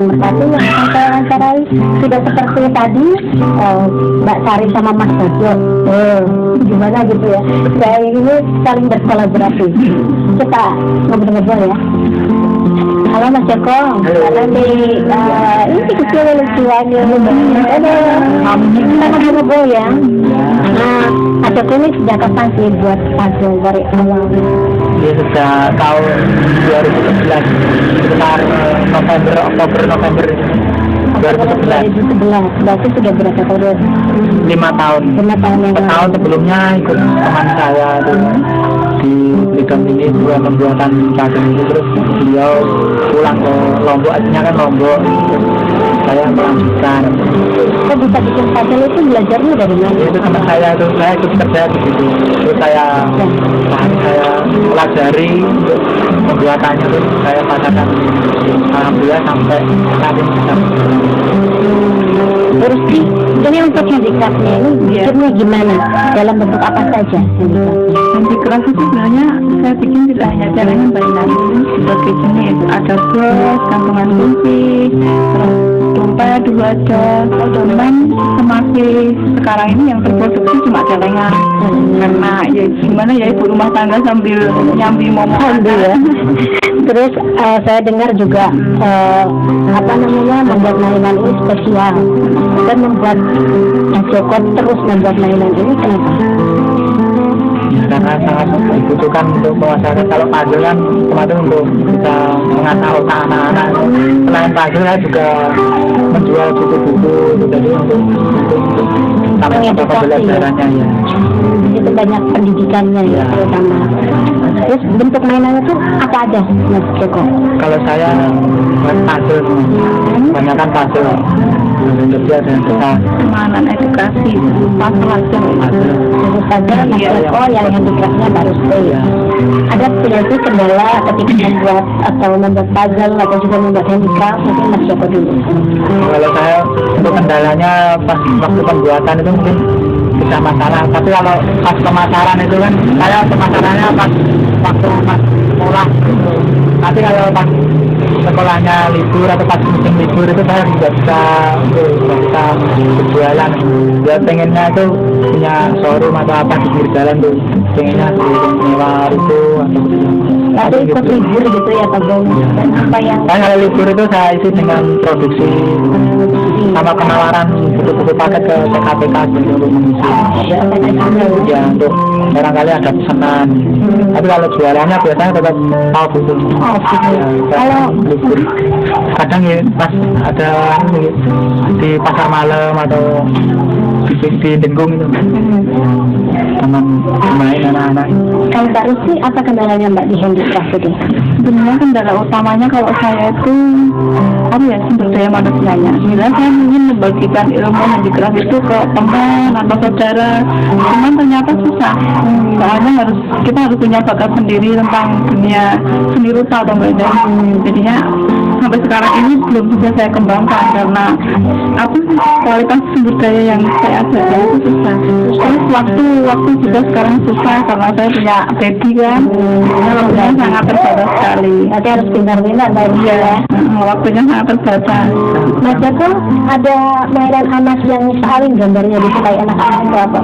Tapi yang saya wawancarai sudah seperti tadi Mbak Sari sama Mas Bagio. Gimana gitu ya? Saya ini saling berkolaborasi. Kita ngobrol-ngobrol ya. Halo Mas Joko, nanti ini kecil lucuannya. Kita ngobrol-ngobrol ya. Nah, Mas Joko ini sejak kapan sih buat puzzle dari awal? Ya sejak tahun 2011 sekitar November 2011. Berarti sudah berapa tahun? 5 tahun. 5 tahun yang lalu. Tahun sebelumnya ikut teman saya itu di bidang ini juga pembuatan puzzle itu, terus beliau pulang ke Lombok, aslinya kan Lombok, saya melanjutkan. Kok bisa bikin puzzle itu belajarnya dari mana? Itu teman saya itu, saya ikut kerja di situ, terus saya pelajari untuk pembuatannya, terus saya pasarkan, alhamdulillah sampai saat ini bisa. Terus ini untuk handicraftnya ini bikinnya gimana? Dalam bentuk apa saja handicraftnya? Handicraft itu sebenarnya saya bikin tidak hanya celengan mainan, sebagai jenis ada bos, gantungan kunci, terus dompet juga ada. Cuman semakin sekarang ini yang terproduksi cuma celengan, karena ya gimana ya, ibu rumah tangga sambil nyambi momok ya. Terus saya dengar juga membuat mainan ini spesial dan membuat Mas Joko terus membuat mainan ini kenapa? Ya, karena sangat dibutuhkan untuk masyarakat. Kalau puzzle kan kemarin untuk kita mengasah otak anak-anak. Selain puzzle saya juga menjual buku-buku, jadi untuk sampai pembelajarannya ya. Itu banyak pendidikannya ya terutama. Terus bentuk mainannya itu apa aja Mas Joko? Kalau saya buat puzzle, kebanyakan puzzle. Lebih ada yang besar. Permainan edukasi, puzzle aja. Tentu saja Mas Joko yang handicraftnya baru stay. Ada tidak sih kendala ketika membuat puzzle atau juga membuat handicraft? Mungkin Mas Joko dulu. Kalau saya untuk kendalanya pas waktu pembuatan itu mungkin bisa masalah. Tapi kalau pas pemasaran itu kan saya pemasarannya pas waktu sekolah. Nanti kalau pas sekolahnya libur atau pas musim libur itu saya tidak bisa berjualan. Ya pengennya itu punya showroom atau apa di pinggir jalan tuh, pengennya nyewa itu atau Tapi ikut libur gitu ya Pak Bung. Dan apa yang kalau libur itu saya isi dengan produksi sama penawaran buku-buku paket ke TKPK untuk mengisi. Ya untuk barangkali ada pesanan. Tapi kalau jualannya biasanya tetap off itu. Kalau libur kadang ya pas ada di pasar malam atau di Denggung itu teman main anak-anak. Kalau Mbak Rusi apa kendalanya Mbak di handicraft itu? Sebenarnya kendala utamanya kalau saya itu sumber daya manusianya. Bila saya ingin membagikan ilmu handicraft itu ke teman atau saudara, cuman ternyata susah. Soalnya kita harus punya bakat sendiri tentang dunia seni rupa atau beda. Jadinya sampai sekarang ini belum bisa saya kembangkan karena kualitas sumber daya yang saya ajarkan itu susah. Terus waktu juga sekarang susah karena saya punya baby kan, waktunya sangat terbatas sekali. Nanti harus pintar-pintar Mbak ya. Waktunya sangat terbatas. Mas Joko, ada mainan anak yang paling gambarnya disukai anak-anak itu apa?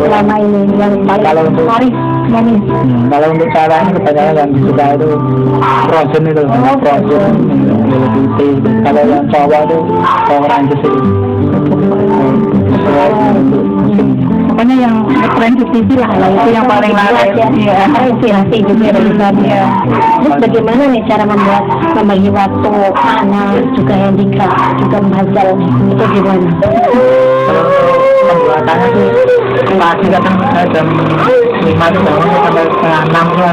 Selama ini yang paling menarik. Kalau untuk cara ini kebanyakan yang disuka itu Frozen itu, Frozen, Putih. Kalau yang cowok itu Power Rangers itu. Pokoknya yang tren di TV lah, itu yang paling laris ya. Inspirasi juga ya. Terus bagaimana nih cara membagi waktu anak juga handicraft juga puzzle itu gimana? Kalau pembuatannya tuh pagi kadang jam 5 itu bangun sampai setengah 6 itu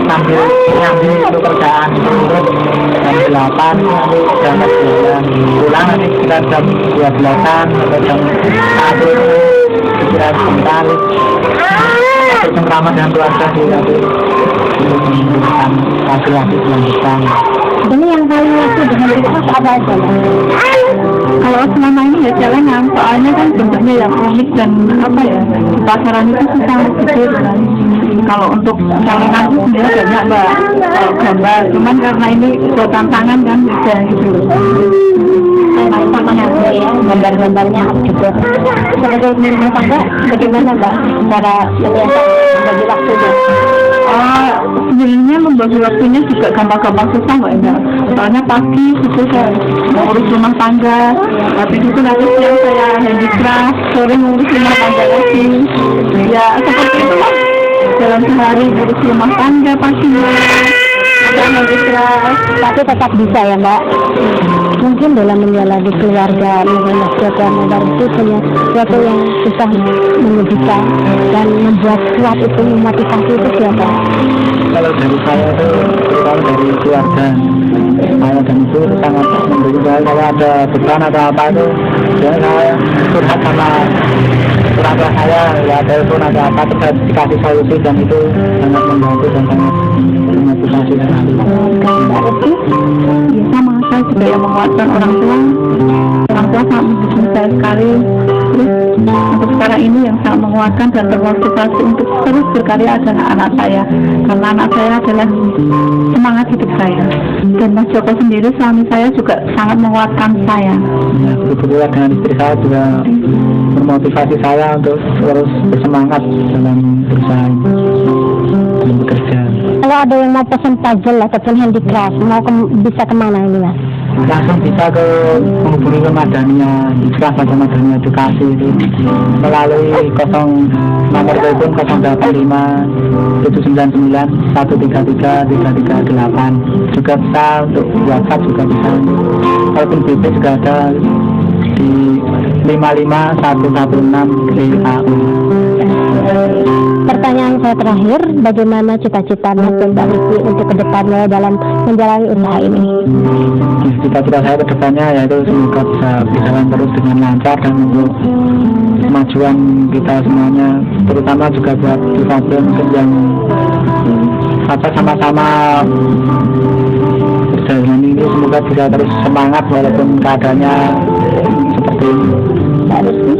sambil nyambi untuk kerjaan itu, terus jam 8 nanti berangkat pulang nanti sekitar jam 12-an atau jam 1 istirahat sebentar, bercengkrama dengan keluarga sih, tapi menunjukkan laki-laki selanjutnya. Ini yang paling laku dengan handicraft apa aja Mas? Kalau kalau selama ini ya celengan, soalnya kan bentuknya yang unik dan apa ya, di pasaran itu susah kecil kan. Kalau untuk celengan itu sebenarnya banyak mbak, kalau gambar, cuman karena ini buatan tangan kan bisa gitu. Sama ya, gambar-gambarnya juga. Sebagai rumah tangga, bagaimana mbak cara bagi waktunya? Sebenarnya membagi waktunya juga gampang-gampang susah mbak Enda. Soalnya pagi itu saya mengurus rumah tangga, tapi itu nanti siang saya handicraft, sore mengurus rumah tangga lagi. Ya seperti itu lah. Dalam sehari ngurus rumah tangga pastinya. Tapi tetap bisa ya mbak. Mungkin dalam menjalani keluarga mengenai keluarga modal itu punya sesuatu yang susah menyedihkan dan membuat kuat itu memotivasi itu siapa? Kalau dari saya itu terutama dari keluarga saya dan itu sangat mendukung saya. Kalau ada beban atau apa itu ya saya curhat sama orang tua saya, ya telepon atau apa terus dikasih solusi dan itu sangat membantu dan sangat memotivasi sekali. Mbak Resi? Ya sama, saya juga yang menguatkan orang tua sangat mendukung saya sekali. Terus untuk sekarang ini yang sangat menguatkan dan termotivasi untuk terus berkarya adalah anak saya, karena anak saya adalah semangat hidup saya. Dan Mas Joko sendiri, suami saya juga sangat menguatkan saya. Ya, begitu juga dengan istri saya juga memotivasi saya untuk terus bersemangat dalam berusaha dalam bekerja. Kalau ada yang mau pesan puzzle ataupun handicraft, bisa kemana ini mas? Langsung bisa ke menghubungi ke Madania, Ikhlas pada Madania Edukasi itu melalui nomor telepon 085 799 133 338. Juga bisa untuk WhatsApp juga bisa. Walaupun BP juga ada di 55116 DAU. Pertanyaan saya terakhir, bagaimana cita-cita Mas dan Mbak Resi untuk kedepannya dalam menjalani usaha ini? Cita-cita saya kedepannya yaitu semoga bisa berjalan terus dengan lancar dan untuk kemajuan kita semuanya, terutama juga buat difabel mungkin yang sama-sama berjalan ini semoga bisa terus semangat walaupun keadaannya seperti ini. Mbak Resi?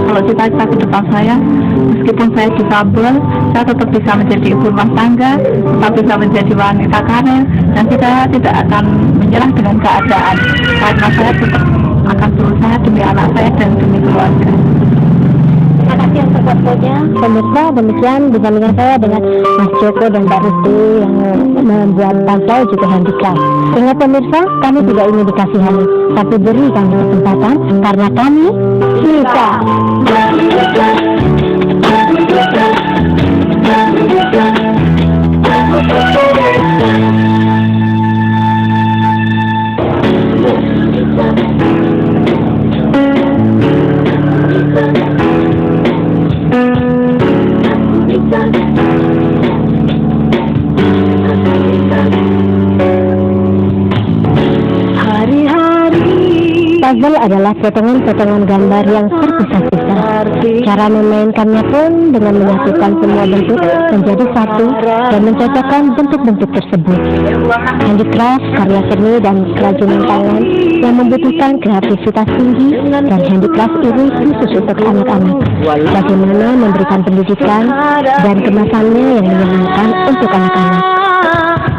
Kalau cita-cita ke depan saya, meskipun saya difabel, saya tetap bisa menjadi ibu rumah tangga, tetap bisa menjadi wanita karir, dan saya tidak akan menyerah dengan keadaan, karena saya tetap akan berusaha demi anak saya dan demi keluarga. Terima kasih yang waktunya. Pemirsa, demikian bersama saya dengan Mas Joko dan Mbak Resi yang membuat puzzle juga handicraft. Ingat pemirsa, kami tidak ingin dikasihani, tapi beri kami kesempatan karena kami bisa. Puzzle adalah potongan-potongan gambar yang terpisah-pisah. Cara memainkannya pun dengan menyatukan semua bentuk menjadi satu dan mencocokkan bentuk-bentuk tersebut. Handicraft, karya seni dan kerajinan tangan yang membutuhkan kreativitas tinggi, dan handicraft ini khusus untuk anak-anak. Bagaimana memberikan pendidikan dan kemasannya yang menyenangkan untuk anak-anak.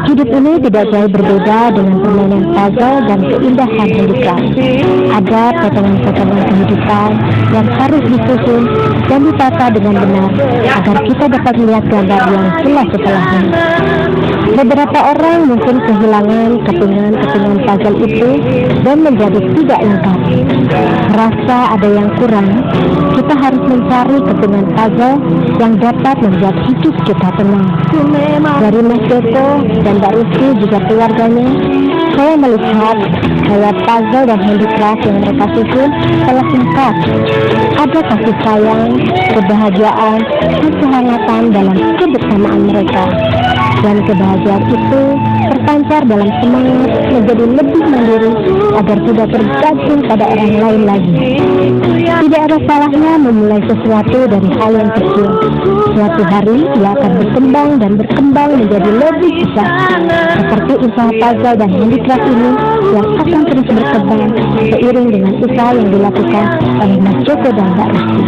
Hidup ini tidak jauh berbeda dengan permainan puzzle dan keindahan handicraft. Ada potongan-potongan kehidupan yang harus disusun dan ditata dengan benar agar kita dapat melihat gambar yang jelas setelahnya. Beberapa orang mungkin kehilangan kepingan-kepingan puzzle itu dan menjadi tidak lengkap. Merasa ada yang kurang, kita harus mencari kepingan puzzle yang dapat membuat hidup kita tenang. Dari Mas Joko dan Mbak Resi juga keluarganya, saya melihat bahwa puzzle dan handicraft yang mereka susun telah lengkap. Ada kasih sayang, kebahagiaan, dan kehangatan dalam kebersamaan mereka. Dan kebahagiaan itu terpancar dalam semangat menjadi lebih mandiri agar tidak tergantung pada orang lain lagi. Tidak ada salahnya memulai sesuatu dari hal yang kecil. Suatu hari ia akan berkembang dan berkembang menjadi lebih besar. Seperti usaha puzzle dan handicraft ini yang akan terus berkembang seiring dengan usaha yang dilakukan oleh Mas Joko dan Mbak Resti.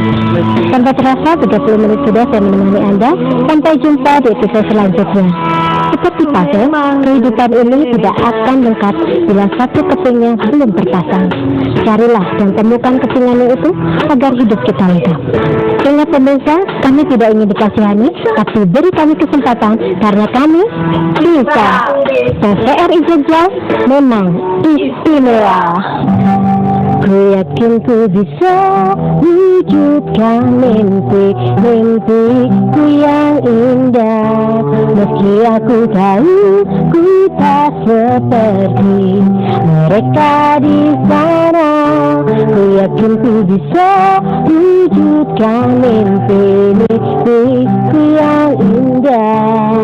Tanpa terasa 30 menit sudah saya menemani Anda. Sampai jumpa di episode selanjutnya. Seperti puzzle, kehidupan ini tidak akan lengkap bila satu kepingnya belum terpasang. Carilah dan temukan kepingannya itu agar hidup kita lengkap. Ingat pemirsa, kami tidak ingin dikasihani, tapi beri kami kesempatan karena kami bisa. TVRI Jogja memang istimewa. Ku yakin ku bisa wujudkan mimpi-mimpiku yang indah. Meski aku tahu ku tak seperti mereka di sana. Ku yakin ku bisa wujudkan mimpi-mimpiku yang indah.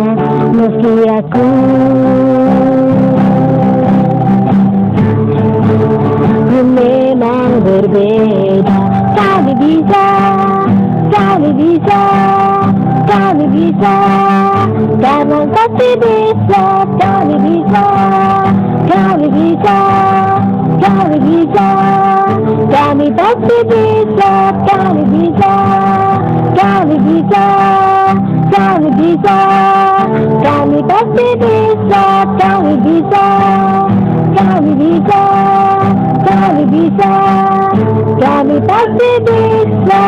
Meski aku memang berbeda. Kami bisa, kami bisa, kami bisa. Karena pasti bisa, kami bisa, kami bisa, kami bisa. Kami pasti bisa, kami bisa, kami bisa, kami bisa. Kami pasti bisa, kami bisa, kami bisa. Kami bisa, kami pasti bisa.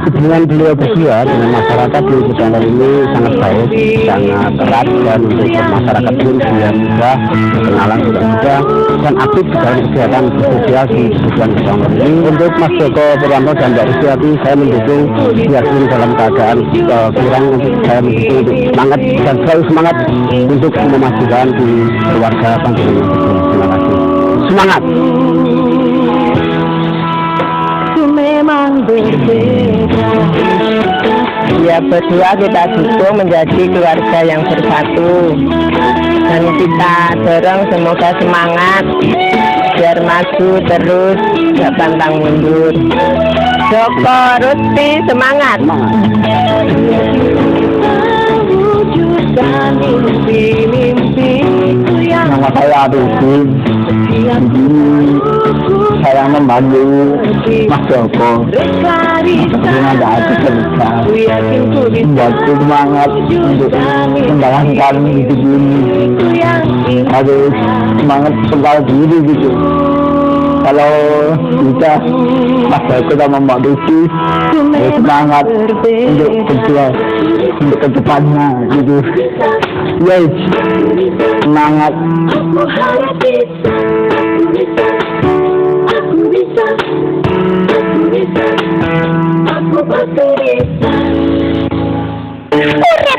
Hubungan beliau berdua dengan masyarakat di Jogja ini sangat baik, sangat erat, dan untuk masyarakat pun dia mudah, kenalan juga mudah, dan aktif di dalam kegiatan sosial di Jogja ini. Untuk Mas Joko Purwanto dan Mbak Resti, saya mendukung biar dalam keadaan kurang, untuk saya mendukung untuk semangat dan selalu semangat untuk memajukan di keluarga Panjenengan. Terima kasih. Semangat. Memang berbeda. Ya, berdua kita dukung menjadi keluarga yang bersatu, dan kita dorong semoga semangat biar maju terus, gak pantang mundur. Joko Resti semangat. Nama saya Resti. Saya membantu Mas Joko dengan hati sebesar, membuatku semangat untuk menjalankan hidup ini. Harus semangat kembali diri gitu. Kalau bisa Mas Joko sama Mbak Resti semangat untuk berjuang untuk kedepannya gitu. Yes, semangat. Aku bisa, aku pasti bisa.